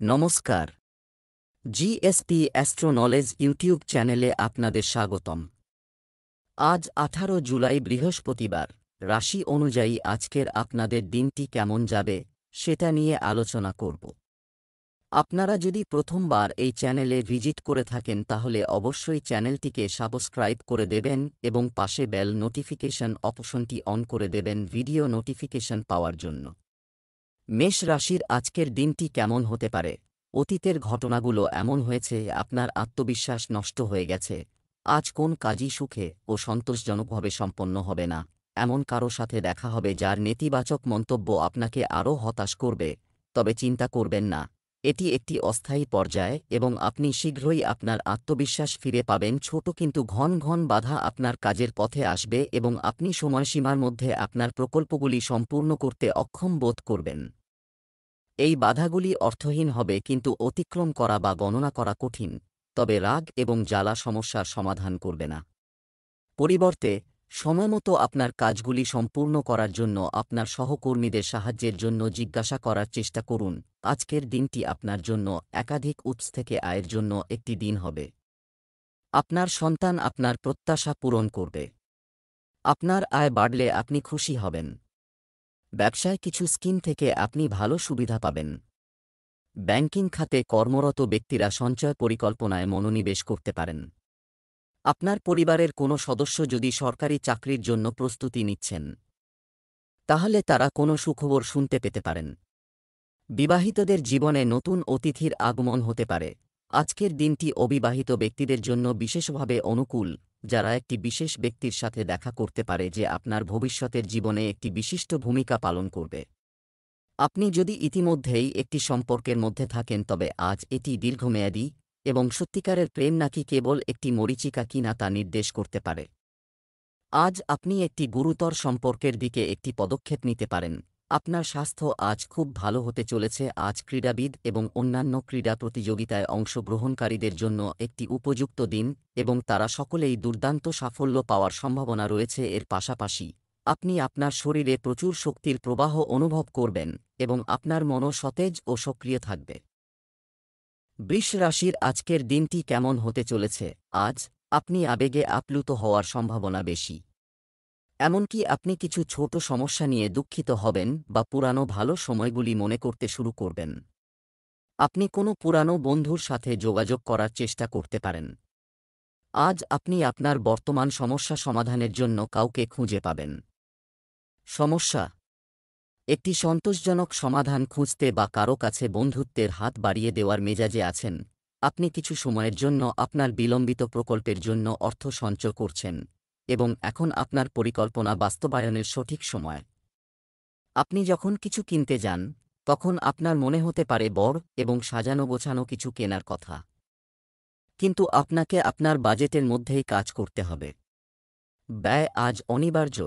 নমস্কার। GSP astro knowledge YouTube চ্যানেলে আপনাদের স্বাগতম। আজ 18 জুলাই বৃহস্পতিবার। রাশি অনুযায়ী আজকের আপনাদের দিনটি কেমন যাবে সেটা নিয়ে আলোচনা করব। আপনারা যদি প্রথমবার এই চ্যানেলে ভিজিট করে থাকেন তাহলে অবশ্যই চ্যানেলটিকে সাবস্ক্রাইব করে দেবেন এবং পাশে বেল নোটিফিকেশন অপশনটি অন করে দেবেন ভিডিও নোটিফিকেশন পাওয়ার জন্য। মেষ রাশির আজকের দিনটি কেমন হতে পারে? অতীতের ঘটনাগুলো এমন হয়েছে আপনার আত্মবিশ্বাস নষ্ট হয়ে গেছে। আজ কোন কাজই সুখে ও সন্তোষজনকভাবে সম্পন্ন হবে না। এমন কারো সাথে দেখা হবে যার নেতিবাচক মন্তব্য আপনাকে আরও হতাশ করবে। তবে চিন্তা করবেন না, এটি একটি অস্থায়ী পর্যায় এবং আপনি শীঘ্রই আপনার আত্মবিশ্বাস ফিরে পাবেন। ছোট কিন্তু ঘন ঘন বাধা আপনার কাজের পথে আসবে এবং আপনি সময়সীমার মধ্যে আপনার প্রকল্পগুলি সম্পূর্ণ করতে অক্ষম বোধ করবেন। এই বাধাগুলি অর্থহীন হবে কিন্তু অতিক্রম করা বা গণনা করা কঠিন, তবে রাগ এবং জ্বালা সমস্যার সমাধান করবে না। পরিবর্তে সময়মতো আপনার কাজগুলি সম্পূর্ণ করার জন্য আপনার সহকর্মীদের সাহায্যের জন্য জিজ্ঞাসা করার চেষ্টা করুন। আজকের দিনটি আপনার জন্য একাধিক উৎস থেকে আয়ের জন্য একটি দিন হবে। আপনার সন্তান আপনার প্রত্যাশা পূরণ করবে। আপনার আয় বাড়লে আপনি খুশি হবেন। ব্যবসায় কিছু স্কিম থেকে আপনি ভালো সুবিধা পাবেন। ব্যাংকিং খাতে কর্মরত ব্যক্তিরা সঞ্চয় পরিকল্পনায় মনোনিবেশ করতে পারেন। আপনার পরিবারের কোনো সদস্য যদি সরকারি চাকরির জন্য প্রস্তুতি নিচ্ছেন, তাহলে তারা কোনো সুখবর শুনতে পেতে পারেন। বিবাহিতদের জীবনে নতুন অতিথির আগমন হতে পারে। আজকের দিনটি অবিবাহিত ব্যক্তিদের জন্য বিশেষভাবে অনুকূল, যারা একটি বিশেষ ব্যক্তির সাথে দেখা করতে পারে যে আপনার ভবিষ্যতের জীবনে একটি বিশিষ্ট ভূমিকা পালন করবে। আপনি যদি ইতিমধ্যেই একটি সম্পর্কের মধ্যে থাকেন তবে আজ এটি দীর্ঘমেয়াদী এবং সত্যিকারের প্রেম নাকি কেবল একটি মরীচিকা কিনা তা নির্দেশ করতে পারে। আজ আপনি একটি গুরুতর সম্পর্কের দিকে একটি পদক্ষেপ নিতে পারেন। আপনার স্বাস্থ্য আজ খুব ভালো হতে চলেছে। আজ ক্রীড়াবিদ এবং অন্যান্য ক্রীড়া প্রতিযোগিতায় অংশগ্রহণকারীদের জন্য একটি উপযুক্ত দিন এবং তারা সকলেই দুর্দান্ত সাফল্য পাওয়ার সম্ভাবনা রয়েছে। এর পাশাপাশি আপনি আপনার শরীরে প্রচুর শক্তির প্রবাহ অনুভব করবেন এবং আপনার মনও সতেজ ও সক্রিয় থাকবে। বৃষ রাশির আজকের দিনটি কেমন হতে চলেছে? আজ আপনি আবেগে আপ্লুত হওয়ার সম্ভাবনা বেশি। এমনকি আপনি কিছু ছোট সমস্যা নিয়ে দুঃখিত হবেন বা পুরানো ভালো সময়গুলি মনে করতে শুরু করবেন। আপনি কোনো পুরানো বন্ধুর সাথে যোগাযোগ করার চেষ্টা করতে পারেন। আজ আপনি আপনার বর্তমান সমস্যা সমাধানের জন্য কাউকে খুঁজে পাবেন। সমস্যা: একটি সন্তোষজনক সমাধান খুঁজতে বা কারো কাছে বন্ধুত্বের হাত বাড়িয়ে দেওয়ার মেজাজে আছেন। আপনি কিছু সময়ের জন্য আপনার বিলম্বিত প্রকল্পের জন্য অর্থ সঞ্চয় করছেন এবং এখন আপনার পরিকল্পনা বাস্তবায়নের সঠিক সময়। আপনি যখন কিছু কিনতে যান তখন আপনার মনে হতে পারে বড় এবং সাজানো গোছানো কিছু কেনার কথা, কিন্তু আপনাকে আপনার বাজেটের মধ্যেই কাজ করতে হবে। ব্যয় আজ অনিবার্য,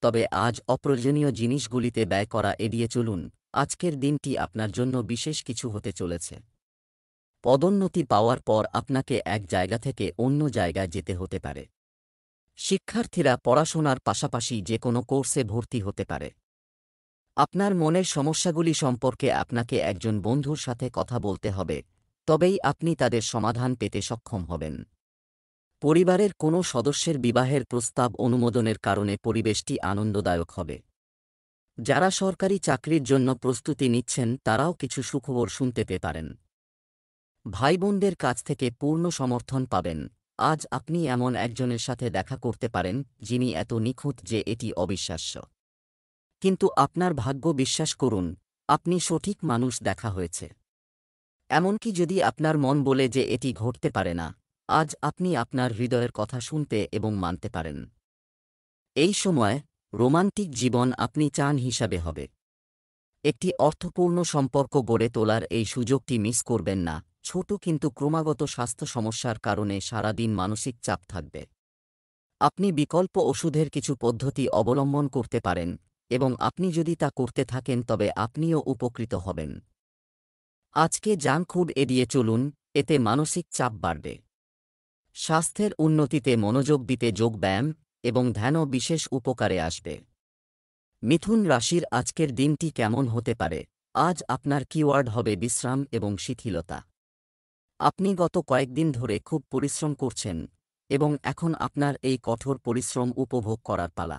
তবে আজ অপ্রয়োজনীয় জিনিসগুলিতে ব্যয় করা এড়িয়ে চলুন। আজকের দিনটি আপনার জন্য বিশেষ কিছু হতে চলেছে। পদোন্নতি পাওয়ার পর আপনাকে এক জায়গা থেকে অন্য জায়গায় যেতে হতে পারে। শিক্ষার্থীরা পড়াশোনার পাশাপাশি যে কোনো কোর্সে ভর্তি হতে পারে। আপনার মনের সমস্যাগুলি সম্পর্কে আপনাকে একজন বন্ধুর সাথে কথা বলতে হবে, তবেই আপনি তাদের সমাধান পেতে সক্ষম হবেন। পরিবারের কোনো সদস্যের বিবাহের প্রস্তাব অনুমোদনের কারণে পরিবেশটি আনন্দদায়ক হবে। যারা সরকারি চাকরির জন্য প্রস্তুতি নিচ্ছেন তারাও কিছু সুখবর শুনতে পেতে পারেন। ভাইবোনদের কাছ থেকে পূর্ণ সমর্থন পাবেন। আজ আপনি এমন একজনের সাথে দেখা করতে পারেন যিনি এত নিখুঁত যে এটি অবিশ্বাস্য। কিন্তু আপনার ভাগ্য, বিশ্বাস করুন, আপনি সঠিক মানুষ দেখা হয়েছে। এমনকি যদি আপনার মন বলে যে এটি ঘটতে পারে না, আজ আপনি আপনার হৃদয়ের কথা শুনতে এবং মানতে পারেন। এই সময় রোমান্টিক জীবন আপনি চান হিসাবে হবে। একটি অর্থপূর্ণ সম্পর্ক গড়ে তোলার এই সুযোগটি মিস করবেন না। ছোট কিন্তু ক্রমাগত স্বাস্থ্য সমস্যার কারণে সারাদিন মানসিক চাপ থাকবে। আপনি বিকল্প ওষুধের কিছু পদ্ধতি অবলম্বন করতে পারেন এবং আপনি যদি তা করতে থাকেন তবে আপনিও উপকৃত হবেন। আজকে জাঙ্ক ফুড এড়িয়ে চলুন, এতে মানসিক চাপ বাড়বে। স্বাস্থ্যের উন্নতিতে মনোযোগ দিতে যোগব্যায়াম এবং ধ্যানও বিশেষ উপকারে আসবে। মিথুন রাশির আজকের দিনটি কেমন হতে পারে? আজ আপনার কিওয়ার্ড হবে বিশ্রাম এবং শিথিলতা। আপনি গত কয়েকদিন ধরে খুব পরিশ্রম করছেন এবং এখন আপনার এই কঠোর পরিশ্রম উপভোগ করার পালা।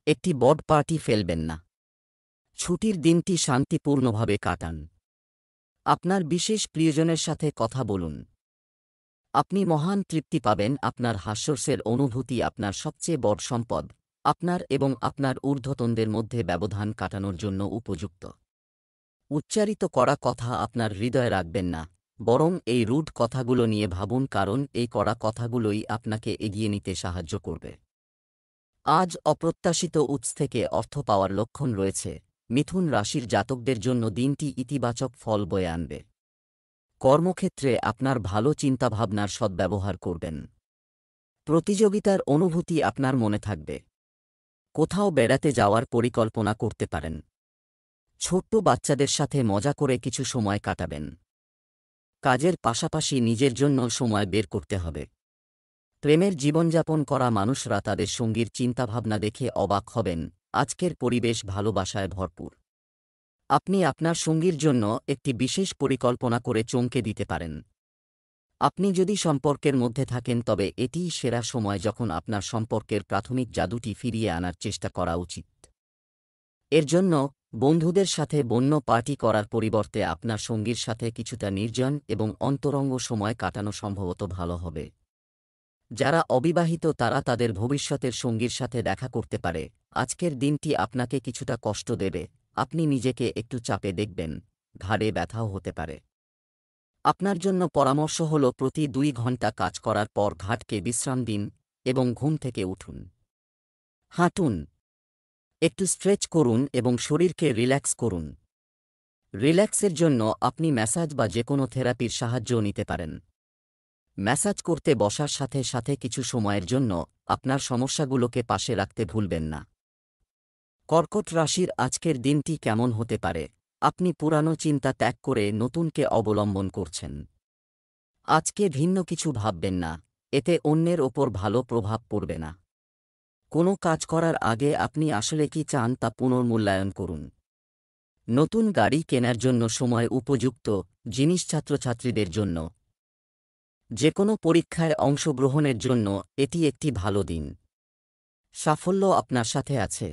একটি বড় পার্টি ফেলবেন না। ছুটির দিনটি শান্তিপূর্ণভাবে কাটান। আপনার বিশেষ প্রিয়জনের সাথে কথা বলুন। আপনি মহান তৃপ্তি পাবেন। আপনার হাস্যরসের অনুভূতি আপনার সবচেয়ে বড় সম্পদ, আপনার এবং আপনার ঊর্ধ্বতনদের মধ্যে ব্যবধান কাটানোর জন্য উপযুক্ত। উচ্চারিত করা কথা আপনার হৃদয়ে রাখবেন না, বরং এই রুড কথাগুলো নিয়ে ভাবুন, কারণ এই কড়া কথাগুলোই আপনাকে এগিয়ে নিতে সাহায্য করবে। আজ অপ্রত্যাশিত উৎস থেকে অর্থ পাওয়ার লক্ষণ রয়েছে। মিথুন রাশির জাতকদের জন্য দিনটি ইতিবাচক ফল বয়ে আনবে। কর্মক্ষেত্রে আপনার ভালো চিন্তাভাবনার সদ্ব্যবহার করবেন। প্রতিযোগিতার অনুভূতি আপনার মনে থাকবে। কোথাও বেড়াতে যাওয়ার পরিকল্পনা করতে পারেন। ছোট্ট বাচ্চাদের সাথে মজা করে কিছু সময় কাটাবেন। কাজের পাশাপাশি নিজের জন্য সময় বের করতে হবে। প্রেমের জীবনযাপন করা মানুষরা তাদের সঙ্গীর চিন্তাভাবনা দেখে অবাক হবেন। আজকের পরিবেশ ভালোবাসায় ভরপুর। আপনি আপনার সঙ্গীর জন্য একটি বিশেষ পরিকল্পনা করে চমকে দিতে পারেন। আপনি যদি সম্পর্কের মধ্যে থাকেন তবে এটিই সেরা সময় যখন আপনার সম্পর্কের প্রাথমিক জাদুটি ফিরিয়ে আনার চেষ্টা করা উচিত। এর জন্য বন্ধুদের সাথে বন্য পার্টি করার পরিবর্তে আপনার সঙ্গীর সাথে কিছুটা নির্জন এবং অন্তরঙ্গ সময় কাটানো সম্ভবত ভালো হবে। যারা অবিবাহিত তারা তাদের ভবিষ্যতের সঙ্গীর সাথে দেখা করতে পারে। আজকের দিনটি আপনাকে কিছুটা কষ্ট দেবে। আপনি নিজেকে একটু চাপে দেখবেন, ঘাড়ে ব্যথাও হতে পারে। আপনার জন্য পরামর্শ হল প্রতি 2 ঘন্টা কাজ করার পর ঘাটকে বিশ্রাম দিন এবং ঘুম থেকে উঠুন। হাঁটুন, একটু স্ট্রেচ করুন এবং শরীরকে রিল্যাক্স করুন। রিল্যাক্সের জন্য আপনি ম্যাসাজ বা যেকোনো থেরাপির সাহায্যও নিতে পারেন। ম্যাসাজ করতে বসার সাথে সাথে কিছু সময়ের জন্য আপনার সমস্যাগুলোকে পাশে রাখতে ভুলবেন না। কর্কট রাশির আজকের দিনটি কেমন হতে পারে? আপনি পুরানো চিন্তা ত্যাগ করে নতুনকে অবলম্বন করছেন। আজকে ভিন্ন কিছু ভাববেন না, এতে অন্যের ওপর ভালো প্রভাব পড়বে না। কোনো কাজ করার আগে আপনি আসলে কি চান তা পুনর্মূল্যায়ন করুন। নতুন গাড়ি কেনার জন্য সময় উপযুক্ত জিনিস। ছাত্রছাত্রীদের জন্য যেকোনো পরীক্ষায় অংশগ্রহণের জন্য এটি একটি ভালো দিন। সাফল্য আপনার সাথে আছে।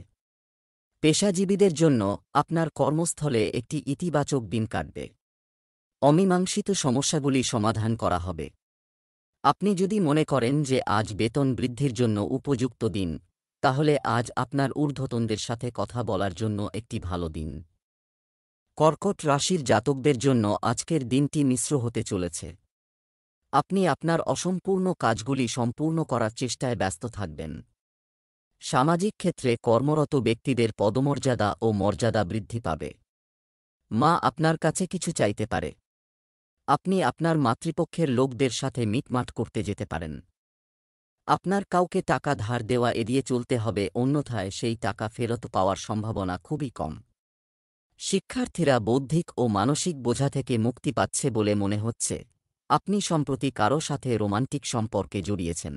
পেশাজীবীদের জন্য আপনার কর্মস্থলে একটি ইতিবাচক দিন কাটবে। অমীমাংসিত সমস্যাগুলি সমাধান করা হবে। আপনি যদি মনে করেন যে আজ বেতন বৃদ্ধির জন্য উপযুক্ত দিন, তাহলে আজ আপনার ঊর্ধ্বতনদের সাথে কথা বলার জন্য একটি ভালো দিন। কর্কট রাশির জাতকদের জন্য আজকের দিনটি মিশ্র হতে চলেছে। আপনি আপনার অসম্পূর্ণ কাজগুলি সম্পূর্ণ করার চেষ্টায় ব্যস্ত থাকবেন। সামাজিক ক্ষেত্রে কর্মরত ব্যক্তিদের পদমর্যাদা ও মর্যাদা বৃদ্ধি পাবে। মা আপনার কাছে কিছু চাইতে পারে। আপনি আপনার মাতৃপক্ষের লোকদের সাথে মিটমাট করতে যেতে পারেন। আপনার কাউকে টাকা ধার দেওয়া এড়িয়ে চলতে হবে, অন্যথায় সেই টাকা ফেরত পাওয়ার সম্ভাবনা খুবই কম। শিক্ষার্থীরা বৌদ্ধিক ও মানসিক বোঝা থেকে মুক্তি পাচ্ছে বলে মনে হচ্ছে। আপনি সম্প্রতি কারো সাথে রোমান্টিক সম্পর্কে জড়িয়েছেন।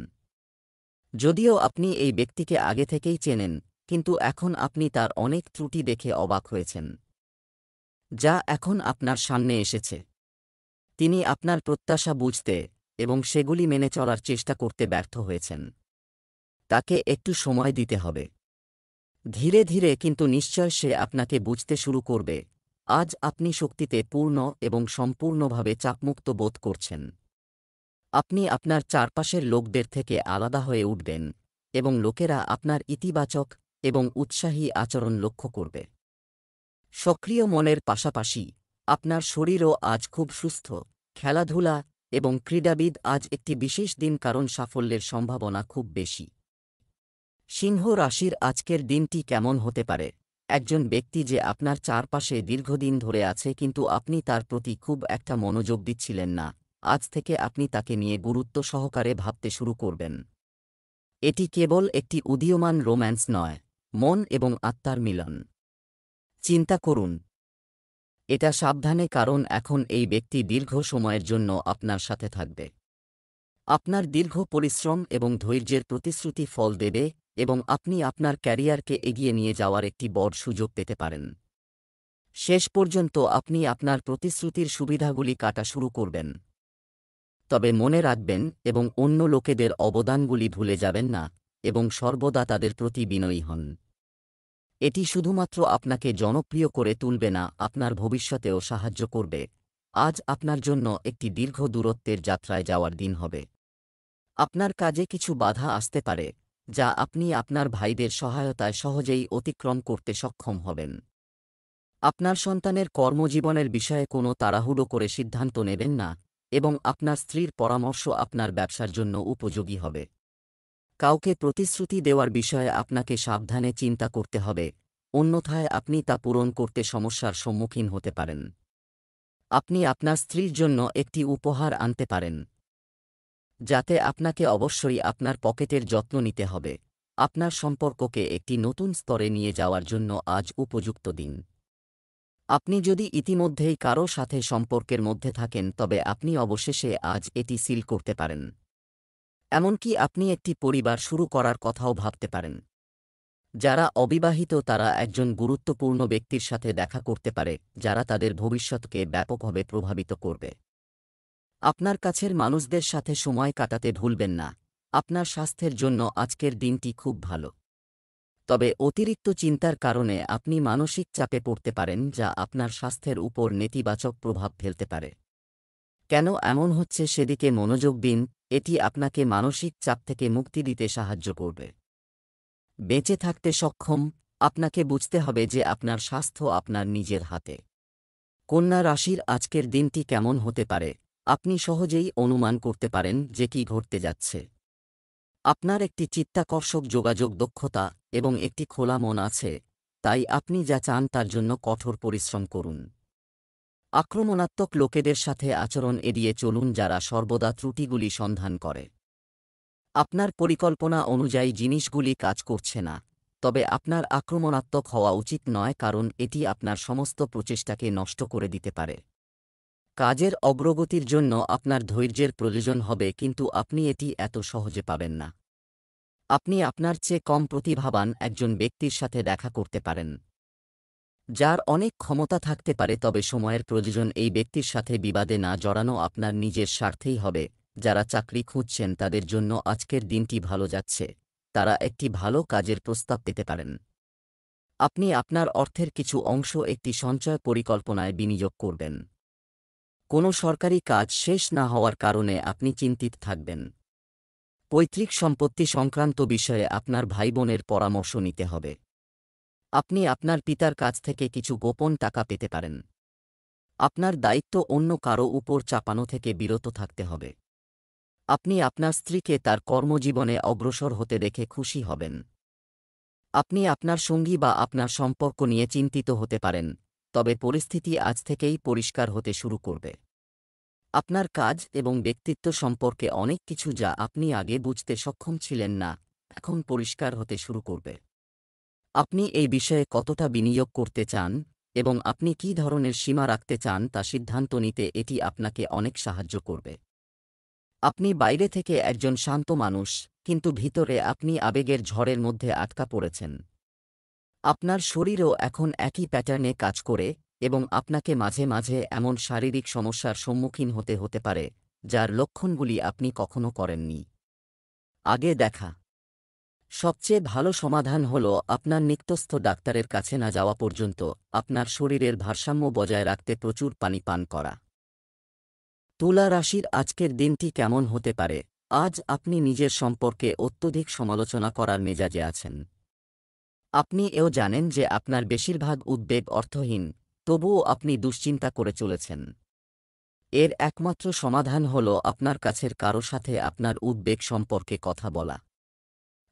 যদিও আপনি এই ব্যক্তিকে আগে থেকেই চেনেন, কিন্তু এখন আপনি তার অনেক ত্রুটি দেখে অবাক হয়েছেন, যা এখন আপনার সামনে এসেছে। তিনি আপনার প্রত্যাশা বুঝতে এবং সেগুলি মেনে চলার চেষ্টা করতে ব্যর্থ হয়েছেন। তাকে একটু সময় দিতে হবে। ধীরে ধীরে কিন্তু নিশ্চয় সে আপনাকে বুঝতে শুরু করবে। আজ আপনি শক্তিতে পূর্ণ এবং সম্পূর্ণভাবে চাপমুক্ত বোধ করছেন। আপনি আপনার চারপাশের লোকদের থেকে আলাদা হয়ে উঠবেন এবং লোকেরা আপনার ইতিবাচক এবং উৎসাহী আচরণ লক্ষ্য করবে। সক্রিয় মনের পাশাপাশি আপনার শরীরও আজ খুব সুস্থ। খেলাধুলা এবং ক্রীড়াবিদ আজ একটি বিশেষ দিন, কারণ সাফল্যের সম্ভাবনা খুব বেশি। সিংহ রাশির আজকের দিনটি কেমন হতে পারে? একজন ব্যক্তি যে আপনার চারপাশে দীর্ঘদিন ধরে আছে কিন্তু আপনি তার প্রতি খুব একটা মনোযোগ দিচ্ছিলেন না, আজ থেকে আপনি তাকে নিয়ে গুরুত্ব সহকারে ভাবতে শুরু করবেন। এটি কেবল একটি উদীয়মান রোম্যান্স নয়, মন এবং আত্মার মিলন। চিন্তা করুন এটা সাবধানে, কারণ এখন এই ব্যক্তি দীর্ঘ সময়ের জন্য আপনার সাথে থাকবে। আপনার দীর্ঘ পরিশ্রম এবং ধৈর্যের প্রতিশ্রুতি ফল দেবে এবং আপনি আপনার ক্যারিয়ারকে এগিয়ে নিয়ে যাওয়ার একটি বড় সুযোগ পেতে পারেন। শেষ পর্যন্ত আপনি আপনার প্রতিশ্রুতির সুবিধাগুলি কাটা শুরু করবেন। তবে মনে রাখবেন এবং অন্য লোকেদের অবদানগুলি ভুলে যাবেন না এবং সর্বদা তাদের প্রতি বিনয়ী হন। এটি শুধুমাত্র আপনাকে জনপ্রিয় করে তুলবে না, আপনার ভবিষ্যতেও সাহায্য করবে। আজ আপনার জন্য একটি দীর্ঘ দূরত্বের যাত্রায় যাওয়ার দিন হবে। আপনার কাজে কিছু বাধা আসতে পারে, যা আপনি আপনার ভাইদের সহায়তায় সহজেই অতিক্রম করতে সক্ষম হবেন। আপনার সন্তানের কর্মজীবনের বিষয়ে কোনো তাড়াহুড়ো করে সিদ্ধান্ত নেবেন না এবং আপনার স্ত্রীর পরামর্শ আপনার ব্যবসার জন্য উপযোগী হবে। কাউকে প্রতিশ্রুতি দেওয়ার বিষয়ে আপনাকে সাবধানে চিন্তা করতে হবে, অন্যথায় আপনি তা পূরণ করতে সমস্যার সম্মুখীন হতে পারেন। আপনি আপনার স্ত্রীর জন্য একটি উপহার আনতে পারেন, যাতে আপনাকে অবশ্যই আপনার পকেটের যত্ন নিতে হবে। আপনার সম্পর্ককে একটি নতুন স্তরে নিয়ে যাওয়ার জন্য আজ উপযুক্ত দিন। আপনি যদি ইতিমধ্যেই কারও সাথে সম্পর্কের মধ্যে থাকেন, তবে আপনি অবশেষে আজ এটি সিল করতে পারেন। এমনকি আপনি একটি পরিবার শুরু করার কথাও ভাবতে পারেন। যারা অবিবাহিত তারা একজন গুরুত্বপূর্ণ ব্যক্তির সাথে দেখা করতে পারে, যারা তাদের ভবিষ্যৎকে ব্যাপকভাবে প্রভাবিত করবে। আপনার কাছের মানুষদের সাথে সময় কাটাতে ভুলবেন না। আপনার স্বাস্থ্যের জন্য আজকের দিনটি খুব ভালো। তবে অতিরিক্ত চিন্তার কারণে আপনি মানসিক চাপে পড়তে পারেন, যা আপনার স্বাস্থ্যের উপর নেতিবাচক প্রভাব ফেলতে পারে। কেন এমন হচ্ছে সেদিকে মনোযোগ দিন, এটি আপনাকে মানসিক চাপ থেকে মুক্তি দিতে সাহায্য করবে। বেঁচে থাকতে সক্ষম, আপনাকে বুঝতে হবে যে আপনার স্বাস্থ্য আপনার নিজের হাতে। কন্যা রাশির আজকের দিনটি কেমন হতে পারে, আপনি সহজেই অনুমান করতে পারেন যে কি ঘটতে যাচ্ছে। আপনার একটি চিত্তাকর্ষক যোগাযোগ দক্ষতা এবং একটি খোলা মন আছে, তাই আপনি যা চান তার জন্য কঠোর পরিশ্রম করুন। আক্রমণাত্মক লোকেদের সাথে আচরণ এড়িয়ে চলুন, যারা সর্বদা ত্রুটিগুলি সন্ধান করে। আপনার পরিকল্পনা অনুযায়ী জিনিসগুলি কাজ করছে না, তবে আপনার আক্রমণাত্মক হওয়া উচিত নয়, কারণ এটি আপনার সমস্ত প্রচেষ্টাকে নষ্ট করে দিতে পারে। কাজের অগ্রগতির জন্য আপনার ধৈর্যের প্রয়োজন হবে, কিন্তু আপনি এটি এত সহজে পাবেন না। আপনি আপনার চেয়ে কম প্রতিভাবান একজন ব্যক্তির সাথে দেখা করতে পারেন, যার অনেক ক্ষমতা থাকতে পারে, তবে সময়ের প্রয়োজন। এই ব্যক্তির সাথে বিবাদে না জড়ানো আপনার নিজের স্বার্থেই হবে। যারা চাকরি খুঁজছেন তাদের জন্য আজকের দিনটি ভালো যাচ্ছে, তারা একটি ভালো কাজের প্রস্তাব পেতে পারেন। আপনি আপনার অর্থের কিছু অংশ একটি সঞ্চয় পরিকল্পনায় বিনিয়োগ করবেন। কোনো সরকারি কাজ শেষ না হওয়ার কারণে আপনি চিন্তিত থাকবেন। পৈতৃক সম্পত্তি সংক্রান্ত বিষয়ে আপনার ভাইবোনের পরামর্শ নিতে হবে। আপনি আপনার পিতার কাছ থেকে কিছু গোপন টাকা পেতে পারেন। আপনার দায়িত্ব অন্য কারও উপর চাপানো থেকে বিরত থাকতে হবে। আপনি আপনার স্ত্রীকে তার কর্মজীবনে অগ্রসর হতে দেখে খুশি হবেন। আপনি আপনার সঙ্গী বা আপনার সম্পর্ক নিয়ে চিন্তিত হতে পারেন, তবে পরিস্থিতি আজ থেকেই পরিষ্কার হতে শুরু করবে। আপনার কাজ এবং ব্যক্তিত্ব সম্পর্কে অনেক কিছু যা আপনি আগে বুঝতে সক্ষম ছিলেন না, এখন পরিষ্কার হতে শুরু করবে। আপনি এই বিষয়ে কতটা বিনিয়োগ করতে চান এবং আপনি কী ধরনের সীমা রাখতে চান তা সিদ্ধান্ত নিতে এটি আপনাকে অনেক সাহায্য করবে। আপনি বাইরে থেকে একজন শান্ত মানুষ, কিন্তু ভিতরে আপনি আবেগের ঝড়ের মধ্যে আটকা পড়েছেন। আপনার শরীরও এখন একই প্যাটার্নে কাজ করে এবং আপনাকে মাঝে মাঝে এমন শারীরিক সমস্যার সম্মুখীন হতে পারে, যার লক্ষণগুলি আপনি কখনো করেননি আগে দেখা। সবচেয়ে ভালো সমাধান হল আপনার নিকটস্থ ডাক্তারের কাছে না যাওয়া পর্যন্ত আপনার শরীরের ভারসাম্য বজায় রাখতে প্রচুর পানি পান করা। তুলা রাশির আজকের দিনটি কেমন হতে পারে, আজ আপনি নিজের সম্পর্কে অত্যধিক সমালোচনা করার মেজাজে আছেন। আপনি এও জানেন যে আপনার বেশিরভাগ উদ্বেগ অর্থহীন, তবুও আপনি দুশ্চিন্তা করে চলেছেন। এর একমাত্র সমাধান হল আপনার কাছের কারো সাথে আপনার উদ্বেগ সম্পর্কে কথা বলা।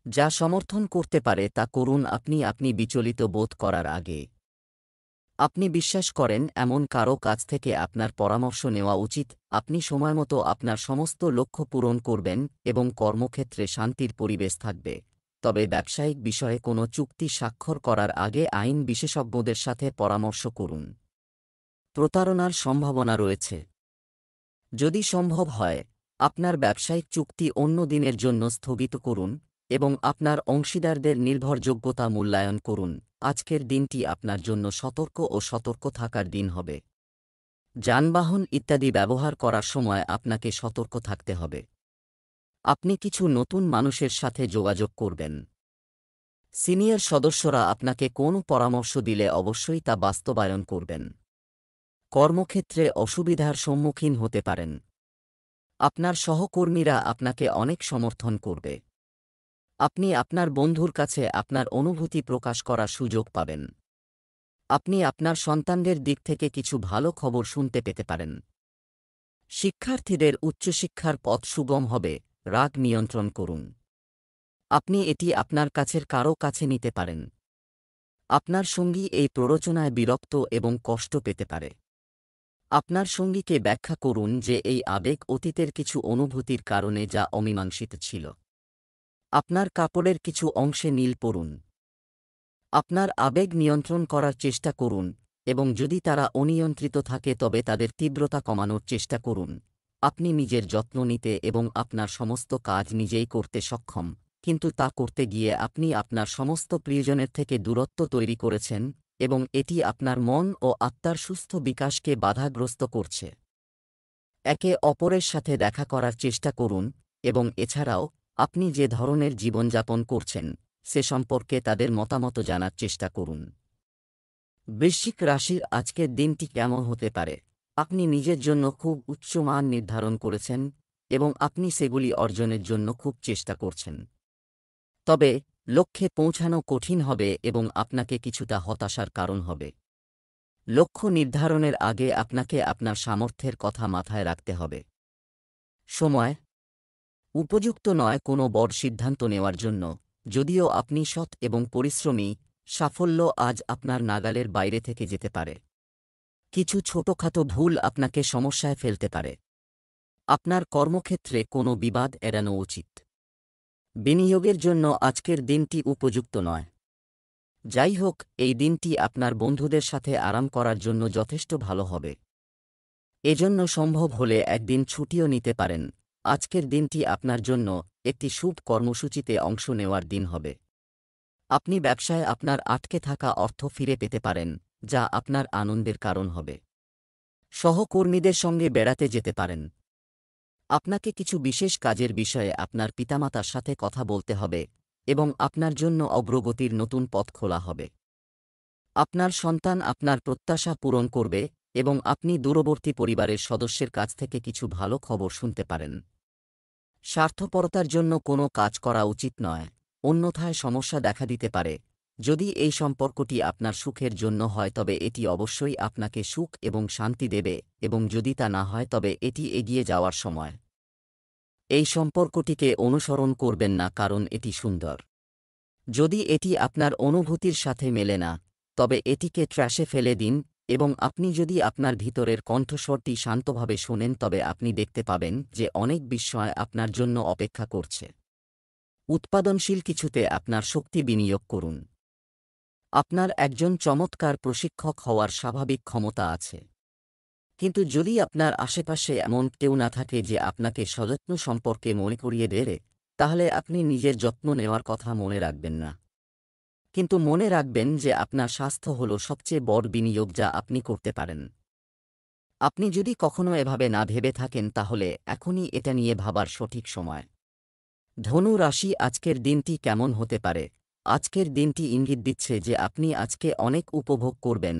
যা সমর্থন করতে পারে তা করুন, আপনি বিচলিত বোধ করার আগে। আপনি বিশ্বাস করেন এমন কারো কাছ থেকে আপনার পরামর্শ নেওয়া উচিত। আপনি সময়মতো আপনার সমস্ত লক্ষ্য পূরণ করবেন এবং কর্মক্ষেত্রে শান্তির পরিবেশ থাকবে। তবে ব্যবসায়িক বিষয়ে কোনো চুক্তি স্বাক্ষর করার আগে আইন বিশেষজ্ঞদের সাথে পরামর্শ করুন। প্রতারণার সম্ভাবনা রয়েছে। যদি সম্ভব হয়, আপনার ব্যবসায়িক চুক্তি অন্য দিনের জন্য স্থগিত করুন এবং আপনার অংশীদারদের নির্ভরযোগ্যতা মূল্যায়ন করুন। আজকের দিনটি আপনার জন্য সতর্ক থাকার দিন হবে। যানবাহন ইত্যাদি ব্যবহার করার সময় আপনাকে সতর্ক থাকতে হবে। আপনি কিছু নতুন মানুষের সাথে যোগাযোগ করবেন। সিনিয়র সদস্যরা আপনাকে কোনো পরামর্শ দিলে অবশ্যই তা বাস্তবায়ন করবেন। কর্মক্ষেত্রে অসুবিধার সম্মুখীন হতে পারেন। আপনার সহকর্মীরা আপনাকে অনেক সমর্থন করবে। আপনি আপনার বন্ধুর কাছে আপনার অনুভূতি প্রকাশ করার সুযোগ পাবেন। আপনি আপনার সন্তানদের দিক থেকে কিছু ভালো খবর শুনতে পেতে পারেন। শিক্ষার্থীদের উচ্চশিক্ষার পথ সুগম হবে। রাগ নিয়ন্ত্রণ করুন। আপনি এটি আপনার কাছের কারও কাছে নিতে পারেন। আপনার সঙ্গী এই প্ররোচনায় বিরক্ত এবং কষ্ট পেতে পারে। আপনার সঙ্গীকে ব্যাখ্যা করুন যে এই আবেগ অতীতের কিছু অনুভূতির কারণে যা অমীমাংসিত ছিল। আপনার কাপড়ের কিছু অংশে নীল পরুন। আপনার আবেগ নিয়ন্ত্রণ করার চেষ্টা করুন এবং যদি তারা অনিয়ন্ত্রিত থাকে তবে তাদের তীব্রতা কমানোর চেষ্টা করুন। আপনি নিজের যত্ন নিতে এবং আপনার সমস্ত কাজ নিজেই করতে সক্ষম, কিন্তু তা করতে গিয়ে আপনি আপনার সমস্ত প্রিয়জনের থেকে দূরত্ব তৈরি করেছেন এবং এটি আপনার মন ও আত্মার সুস্থ বিকাশকে বাধাগ্রস্ত করছে। একে অপরের সাথে দেখা করার চেষ্টা করুন এবং এছাড়াও আপনি যে ধরনের জীবনযাপন করছেন সে সম্পর্কে তাদের মতামত জানার চেষ্টা করুন। বৃশ্চিক রাশির আজকের দিনটি কেমন হতে পারে? আপনি নিজের জন্য খুব উচ্চ মান নির্ধারণ করেছেন এবং আপনি সেগুলি অর্জনের জন্য খুব চেষ্টা করছেন। তবে লক্ষ্যে পৌঁছানো কঠিন হবে এবং আপনাকে কিছুটা হতাশার কারণ হবে। লক্ষ্য নির্ধারণের আগে আপনাকে আপনার সামর্থ্যের কথা মাথায় রাখতে হবে। সময় উপযুক্ত নয় কোনো বড় সিদ্ধান্ত নেওয়ার জন্য, যদিও আপনি সৎ এবং পরিশ্রমী। সাফল্য আজ আপনার নাগালের বাইরে থেকে যেতে পারে। কিছু ছোটখাটো ভুল আপনাকে সমস্যায় ফেলতে পারে। আপনার কর্মক্ষেত্রে কোনো বিবাদ এড়ানো উচিত। বিনিয়োগের জন্য আজকের দিনটি উপযুক্ত নয়। যাই হোক, এই দিনটি আপনার বন্ধুদের সাথে আরাম করার জন্য যথেষ্ট ভালো হবে। এজন্য সম্ভব হলে একদিন ছুটিও নিতে পারেন। আজকের দিনটি আপনার জন্য একটি শুভ কর্মসূচিতে অংশ নেওয়ার দিন হবে। আপনি ব্যবসায় আপনার আটকে থাকা অর্থ ফিরে পেতে পারেন, যা আপনার আনন্দের কারণ হবে। সহকর্মীদের সঙ্গে বেড়াতে যেতে পারেন। আপনাকে কিছু বিশেষ কাজের বিষয়ে আপনার পিতামাতার সাথে কথা বলতে হবে এবং আপনার জন্য অগ্রগতির নতুন পথ খোলা হবে। আপনার সন্তান আপনার প্রত্যাশা পূরণ করবে এবং আপনি দূরবর্তী পরিবারের সদস্যের কাছ থেকে কিছু ভালো খবর শুনতে পারেন। স্বার্থপরতার জন্য কোনো কাজ করা উচিত নয়, অন্যথায় সমস্যা দেখা দিতে পারে। যদি এই সম্পর্কটি আপনার সুখের জন্য হয় তবে এটি অবশ্যই আপনাকে সুখ এবং শান্তি দেবে, এবং যদি তা না হয় তবে এটি এগিয়ে যাওয়ার সময়। এই সম্পর্কটিকে অনুসরণ করবেন না কারণ এটি সুন্দর। যদি এটি আপনার অনুভূতির সাথে মেলে না, তবে এটিকে ট্র্যাশে ফেলে দিন এবং আপনি যদি আপনার ভিতরের কণ্ঠস্বরটি শান্তভাবে শোনেন তবে আপনি দেখতে পাবেন যে অনেক বিস্ময় আপনার জন্য অপেক্ষা করছে। উৎপাদনশীল কিছুতে আপনার শক্তি বিনিয়োগ করুন। আপনার একজন চমৎকার প্রশিক্ষক হওয়ার স্বাভাবিক ক্ষমতা আছে, কিন্তু যদি আপনার আশেপাশে এমন কেউ না থাকে যে আপনাকে সযত্ন সম্পর্কে মনে করিয়ে দেয়, তাহলে আপনি নিজের যত্ন নেওয়ার কথা মনে রাখবেন না। কিন্তু মনে রাখবেন যে আপনার স্বাস্থ্য হল সবচেয়ে বড় বিনিয়োগ যা আপনি করতে পারেন। আপনি যদি কখনো এভাবে না ভেবে থাকেন তাহলে এখনই এটা নিয়ে ভাবার সঠিক সময়। ধনু রাশি আজকের দিনটি কেমন হতে পারে? আজকের দিনটি ইঙ্গিত দিচ্ছে যে আপনি আজকে অনেক উপভোগ করবেন,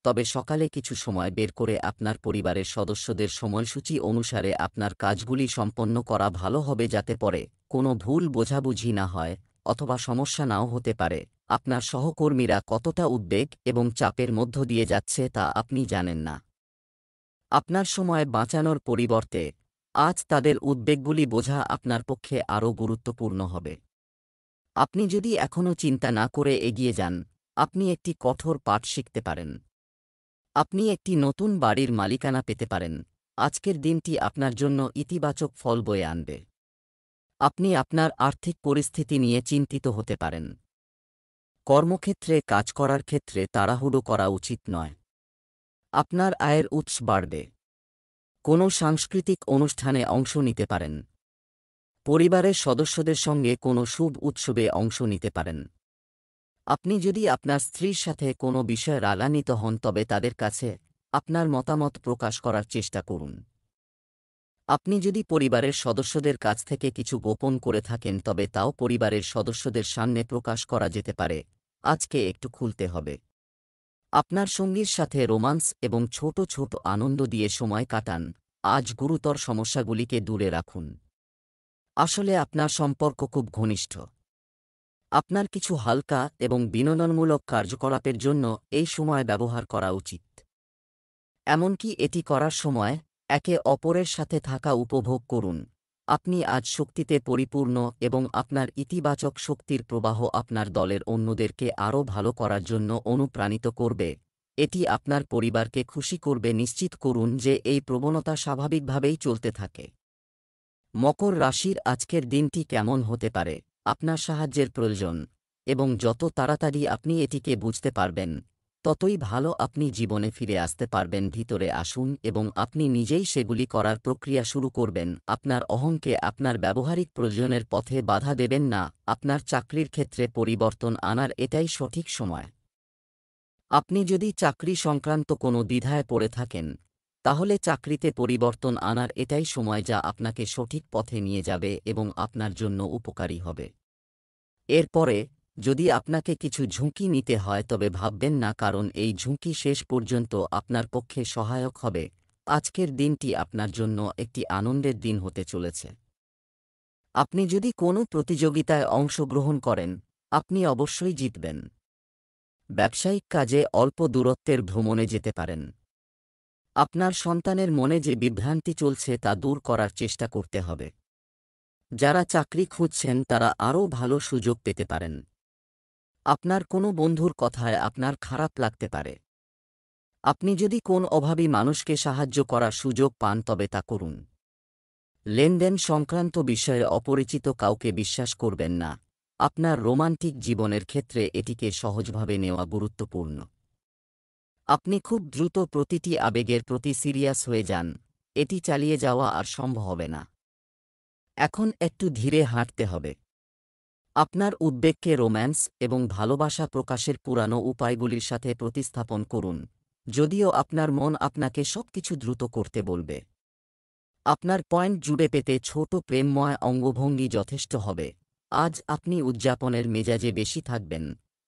তবে সকালে কিছু সময় বের করে আপনার পরিবারের সদস্যদের সময়সূচি অনুসারে আপনার কাজগুলি সম্পন্ন করা ভালো হবে যাতে পরে কোনো ভুল বোঝাবুঝি না হয় অথবা সমস্যা নাও হতে পারে। আপনার সহকর্মীরা কতটা উদ্বেগ এবং চাপের মধ্য দিয়ে যাচ্ছে তা আপনি জানেন না। আপনার সময় বাঁচানোর পরিবর্তে আজ তাদের উদ্বেগগুলি বোঝা আপনার পক্ষে আরও গুরুত্বপূর্ণ হবে। আপনি যদি এখনও চিন্তা না করে এগিয়ে যান, আপনি একটি কঠোর পাঠ শিখতে পারেন। আপনি একটি নতুন বাড়ির মালিকানা পেতে পারেন। আজকের দিনটি আপনার জন্য ইতিবাচক ফল বয়ে আনবে। আপনি আপনার আর্থিক পরিস্থিতি নিয়ে চিন্তিত হতে পারেন। কর্মক্ষেত্রে কাজ করার ক্ষেত্রে তাড়াহুড়ো করা উচিত নয়। আপনার আয়ের উৎস বাড়বে। কোনো সাংস্কৃতিক অনুষ্ঠানে অংশ নিতে পারেন। পরিবারের সদস্যদের সঙ্গে কোনো শুভ উৎসবে অংশ নিতে পারেন। আপনি যদি আপনার স্ত্রীর সাথে কোনো বিষয়ে রাগান্বিত হন তবে তাদের কাছে আপনার মতামত প্রকাশ করার চেষ্টা করুন। আপনি যদি পরিবারের সদস্যদের কাছ থেকে কিছু গোপন করে থাকেন তবে তাও পরিবারের সদস্যদের সামনে প্রকাশ করা যেতে পারে। আজকে একটু খুলতে হবে। আপনার সঙ্গীর সাথে রোমান্স এবং ছোট ছোট আনন্দ দিয়ে সময় কাটান। আজ গুরুতর সমস্যাগুলিকে দূরে রাখুন। আসলে আপনার সম্পর্ক খুব ঘনিষ্ঠ। আপনার কিছু হালকা এবং বিনোদনমূলক কার্যকলাপের জন্য এই সময় ব্যবহার করা উচিত। এমনকি এটি করার সময় একে অপরের সাথে থাকা উপভোগ করুন। আপনি আজ শক্তিতে পরিপূর্ণ এবং আপনার ইতিবাচক শক্তির প্রবাহ আপনার দলের অন্যদেরকে আরও ভালো করার জন্য অনুপ্রাণিত করবে। এটি আপনার পরিবারকে খুশি করবে। নিশ্চিত করুন যে এই প্রবণতা স্বাভাবিকভাবেই চলতে থাকে। মকর রাশির আজকের দিনটি কেমন হতে পারে? আপনার সাহায্যের প্রয়োজন, এবং যত তাড়াতাড়ি আপনি এটিকে বুঝতে পারবেন ততই ভালো। আপনি জীবনে ফিরে আসতে পারবেন। ভিতরে আসুন এবং আপনি নিজেই সেগুলি করার প্রক্রিয়া শুরু করবেন। আপনার অহংকে আপনার ব্যবহারিক প্রয়োজনের পথে বাধা দেবেন না। আপনার চাকরির ক্ষেত্রে পরিবর্তন আনার এটাই সঠিক সময়। আপনি যদি চাকরি সংক্রান্ত কোনো দ্বিধায় পড়ে থাকেন তাহলে চাকরিতে পরিবর্তন আনার এটাই সময় যা আপনাকে সঠিক পথে নিয়ে যাবে এবং আপনার জন্য উপকারী হবে। এরপরে যদি আপনাকে কিছু ঝুঁকি নিতে হয় তবে ভাববেন না, কারণ এই ঝুঁকি শেষ পর্যন্ত আপনার পক্ষে সহায়ক হবে। আজকের দিনটি আপনার জন্য একটি আনন্দের দিন হতে চলেছে। আপনি যদি কোনো প্রতিযোগিতায় অংশগ্রহণ করেন আপনি অবশ্যই জিতবেন। ব্যবসায়িক কাজে অল্প দূরত্বের ভ্রমণে যেতে পারেন। আপনার সন্তানের মনে যে বিভ্রান্তি চলছে তা দূর করার চেষ্টা করতে হবে। যারা চাকরি খুঁজছেন তারা আরও ভালো সুযোগ পেতে পারেন। আপনার কোনো বন্ধুর কথায় আপনার খারাপ লাগতে পারে। আপনি যদি কোন অভাবী মানুষকে সাহায্য করার সুযোগ পান তবে তা করুন। লেনদেন সংক্রান্ত বিষয়ে অপরিচিত কাউকে বিশ্বাস করবেন না। আপনার রোমান্টিক জীবনের ক্ষেত্রে এটিকে সহজভাবে নেওয়া গুরুত্বপূর্ণ। আপনি খুব দ্রুত প্রতিটি আবেগের প্রতি সিরিয়াস হয়ে যান। এটি চালিয়ে যাওয়া আর সম্ভব হবে না। এখন একটু ধীরে হাঁটতে হবে। আপনার উদ্বেগকে রোম্যান্স এবং ভালোবাসা প্রকাশের পুরানো উপায়গুলির সাথে প্রতিস্থাপন করুন, যদিও আপনার মন আপনাকে সবকিছু দ্রুত করতে বলবে। আপনার পয়েন্ট জুড়ে পেতে ছোট প্রেমময় অঙ্গভঙ্গি যথেষ্ট হবে। আজ আপনি উদযাপনের মেজাজে বেশি থাকবেন,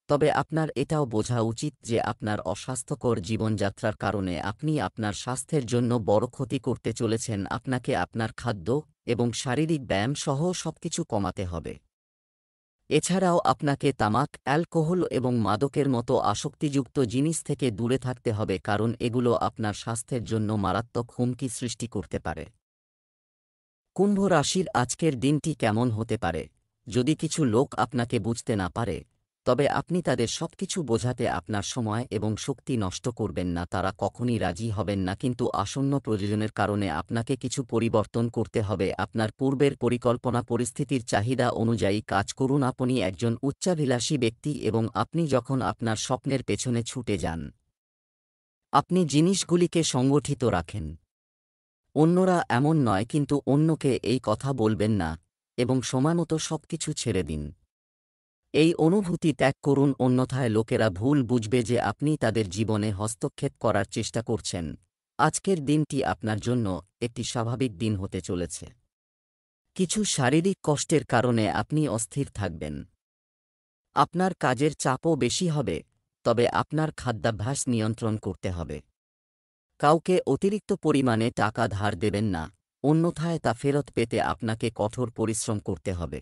তবে আপনার এটাও বোঝা উচিত যে আপনার অস্বাস্থ্যকর জীবনযাত্রার কারণে আপনি আপনার স্বাস্থ্যের জন্য বড় ক্ষতি করতে চলেছেন। আপনাকে আপনার খাদ্য এবং শারীরিক ব্যায়াম সহ সবকিছু কমাতে হবে। এছাড়াও আপনাকে তামাক, অ্যালকোহল এবং মাদকের মতো আসক্তিযুক্ত জিনিস থেকে দূরে থাকতে হবে, কারণ এগুলো আপনার স্বাস্থ্যের জন্য মারাত্মক হুমকি সৃষ্টি করতে পারে। কুম্ভ রাশির আজকের দিনটি কেমন হতে পারে? যদি কিছু লোক আপনাকে বুঝতে না পারে তবে আপনি তাদের সবকিছু বোঝাতে আপনার সময় এবং শক্তি নষ্ট করবেন না। তারা কখনই রাজি হবেন না, কিন্তু আসন্ন প্রয়োজনের কারণে আপনাকে কিছু পরিবর্তন করতে হবে। আপনার পূর্বের পরিকল্পনা পরিস্থিতির চাহিদা অনুযায়ী কাজ করুন। আপনি একজন উচ্চাভিলাষী ব্যক্তি এবং আপনি যখন আপনার স্বপ্নের পেছনে ছুটে যান আপনি জিনিসগুলিকে সংগঠিত রাখেন। অন্যরা এমন নয়, কিন্তু অন্যকে এই কথা বলবেন না এবং সময়মতো সবকিছু ছেড়ে দিন। এই অনুভূতি ত্যাগ করুন, অন্যথায় লোকেরা ভুল বুঝবে যে আপনি তাদের জীবনে হস্তক্ষেপ করার চেষ্টা করছেন। আজকের দিনটি আপনার জন্য একটি স্বাভাবিক দিন হতে চলেছে। কিছু শারীরিক কষ্টের কারণে আপনি অস্থির থাকবেন। আপনার কাজের চাপও বেশি হবে, তবে আপনার খাদ্যাভ্যাস নিয়ন্ত্রণ করতে হবে। কাউকে অতিরিক্ত পরিমাণে টাকা ধার দেবেন না, অন্যথায় তা ফেরত পেতে আপনাকে কঠোর পরিশ্রম করতে হবে।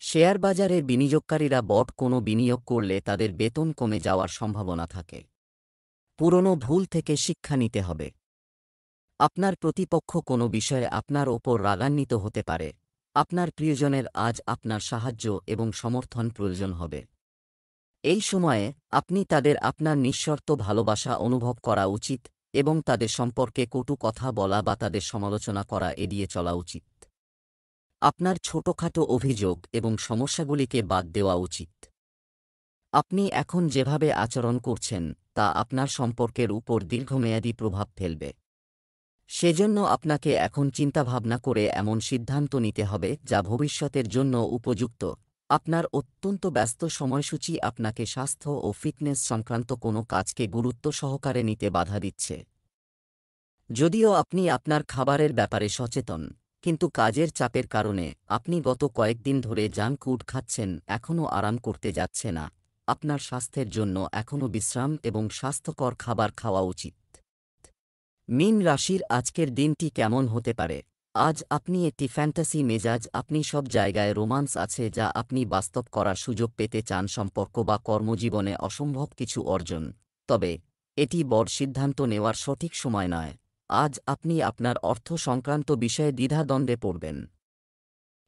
শেয়ার বাজারে বিনিয়োগকারীরা কোনো বিনিয়োগ করলে তাদের বেতন কমে যাওয়ার সম্ভাবনা থাকে। পুরনো ভুল থেকে শিক্ষা নিতে হবে। আপনার প্রতিপক্ষ কোনো বিষয়ে আপনার ওপর রাগান্বিত হতে পারে। আপনার প্রিয়জনের আজ আপনার সাহায্য এবং সমর্থন প্রয়োজন হবে। এই সময়ে আপনি তাদের আপনার নিঃশর্ত ভালোবাসা অনুভব করা উচিত এবং তাদের সম্পর্কে কটু কথা বলা বা তাদের সমালোচনা করা এড়িয়ে চলা উচিত। আপনার ছোটখাটো অভিযোগ এবং সমস্যাগুলিকে বাদ দেওয়া উচিত। আপনি এখন যেভাবে আচরণ করছেন তা আপনার সম্পর্কের উপর দীর্ঘমেয়াদী প্রভাব ফেলবে। সেজন্য আপনাকে এখন চিন্তাভাবনা করে এমন সিদ্ধান্ত নিতে হবে যা ভবিষ্যতের জন্য উপযুক্ত। আপনার অত্যন্ত ব্যস্ত সময়সূচি আপনাকে স্বাস্থ্য ও ফিটনেস সংক্রান্ত কোনো কাজকে গুরুত্ব সহকারে নিতে বাধা দিচ্ছে। যদিও আপনি আপনার খাবারের ব্যাপারে সচেতন, কিন্তু কাজের চাপের কারণে আপনি গত কয়েকদিন ধরে জাঙ্ক ফুড খাচ্ছেন, এখনও আরাম করতে যাচ্ছে না। আপনার স্বাস্থ্যের জন্য এখনও বিশ্রাম এবং স্বাস্থ্যকর খাবার খাওয়া উচিত। মীন রাশির আজকের দিনটি কেমন হতে পারে? আজ আপনি একটি ফ্যান্টাসি মেজাজ, আপনি সব জায়গায় রোমান্স আছে যা আপনি বাস্তব করার সুযোগ পেতে চান, সম্পর্ক বা কর্মজীবনে অসম্ভব কিছু অর্জন। তবে এটি বড় সিদ্ধান্ত নেওয়ার সঠিক সময় নয়। আজ আপনি আপনার অর্থ সংক্রান্ত বিষয়ে দ্বিধাদ্বন্দ্বে পড়বেন।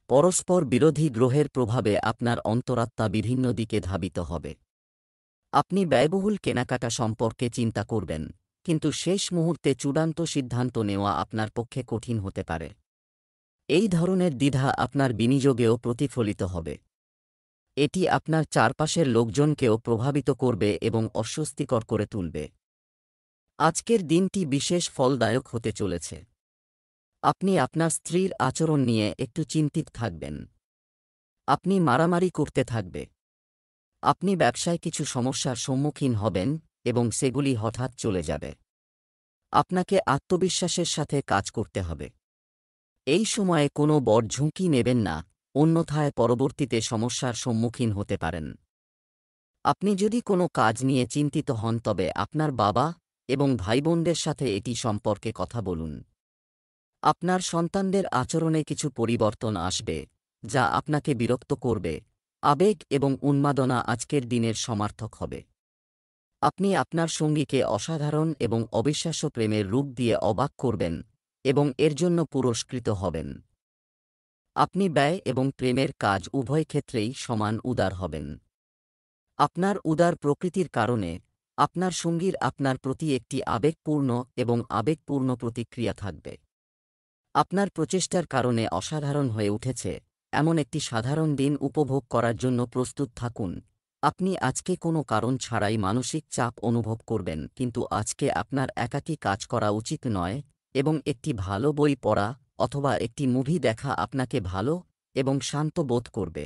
পরস্পর বিরোধী গ্রহের প্রভাবে আপনার অন্তরাত্মা বিভিন্ন দিকে ধাবিত হবে। আপনি ব্যয়বহুল কেনাকাটা সম্পর্কে চিন্তা করবেন, কিন্তু শেষ মুহূর্তে চূড়ান্ত সিদ্ধান্ত নেওয়া আপনার পক্ষে কঠিন হতে পারে। এই ধরনের দ্বিধা আপনার বিনিয়োগেও প্রতিফলিত হবে। এটি আপনার চারপাশের লোকজনকেও প্রভাবিত করবে এবং অস্বস্তিকর করে তুলবে। আজকের দিনটি বিশেষ ফলদায়ক হতে চলেছে। আপনি আপনার স্ত্রীর আচরণ নিয়ে একটু চিন্তিত থাকবেন। আপনি মারামারি করতে থাকবে। আপনি ব্যবসায় কিছু সমস্যার সম্মুখীন হবেন এবং সেগুলি হঠাৎ চলে যাবে। আপনাকে আত্মবিশ্বাসের সাথে কাজ করতে হবে। এই সময়ে কোনো বড় ঝুঁকি নেবেন না, অন্যথায় পরবর্তীতে সমস্যার সম্মুখীন হতে পারেন। আপনি যদি কোনো কাজ নিয়ে চিন্তিত হন তবে আপনার বাবা এবং ভাইবোনদের সাথে এটি সম্পর্কে কথা বলুন। আপনার সন্তানদের আচরণে কিছু পরিবর্তন আসবে, যা আপনাকে বিরক্ত করবে। আবেগ এবং উন্মাদনা আজকের দিনের সমার্থক হবে। আপনি আপনার সঙ্গীকে অসাধারণ এবং অবিশ্বাস্য প্রেমের রূপ দিয়ে অবাক করবেন এবং এর জন্য পুরস্কৃত হবেন। আপনি ব্যয় এবং প্রেমের কাজ উভয় ক্ষেত্রেই সমান উদার হবেন। আপনার উদার প্রকৃতির কারণে আপনার সঙ্গীর আপনার প্রতি একটি আবেগপূর্ণ এবং আবেগপূর্ণ প্রতিক্রিয়া থাকবে। আপনার প্রচেষ্টার কারণে অসাধারণ হয়ে উঠেছে এমন একটি সাধারণ দিন উপভোগ করার জন্য প্রস্তুত থাকুন। আপনি আজকে কোনো কারণ ছাড়াই মানসিক চাপ অনুভব করবেন, কিন্তু আজকে আপনার একাকী কাজ করা উচিত নয় এবং একটি ভালো বই পড়া অথবা একটি মুভি দেখা আপনাকে ভালো এবং শান্ত বোধ করবে।